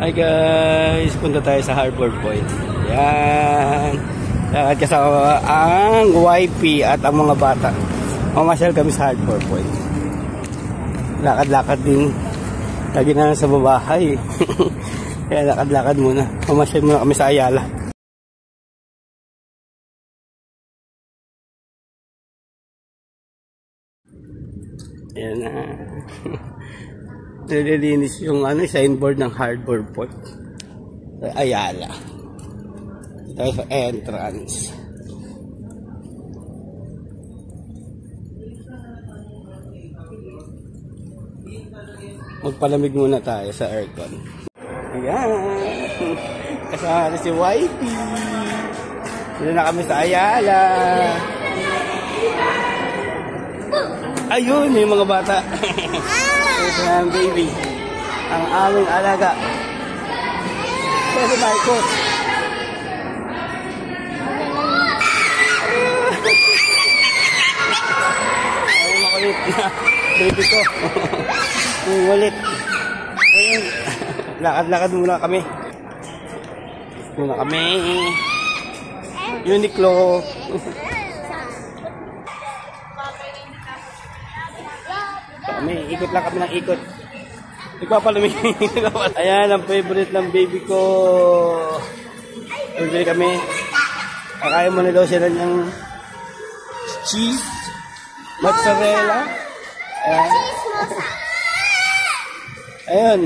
Hi guys, punta tayo sa Harbor Point. Yan. Lakad kasama ang YP at ang mga bata. Mamasyal kami sa Harbor Point. Lakad-lakad din. Lagi na sa babahay. Kaya lakad-lakad muna. Mamasyal muna kami sa Ayala. Ayan na. Nililinis yung signboard ng Harbor Point sa Ayala. Ito sa entrance. Magpalamig muna tayo sa aircon. Ayan. Kasama si YP. Dito na kami sa Ayala. Ayun, yung mga bata. Ito na ang baby. Ang aming alaga. Ito si Marcos. Ayun, makulit na baby ko. Ulit. Ayun. Lakad-lakad muna kami. Uniqlo. Ikot lang kami ng ikot. Nagpapalamig. Ayan, ang favorite ng baby ko. Bibili kami. Kakain mo na daw sila ng cheese, mozzarella. Ayan. Ayun.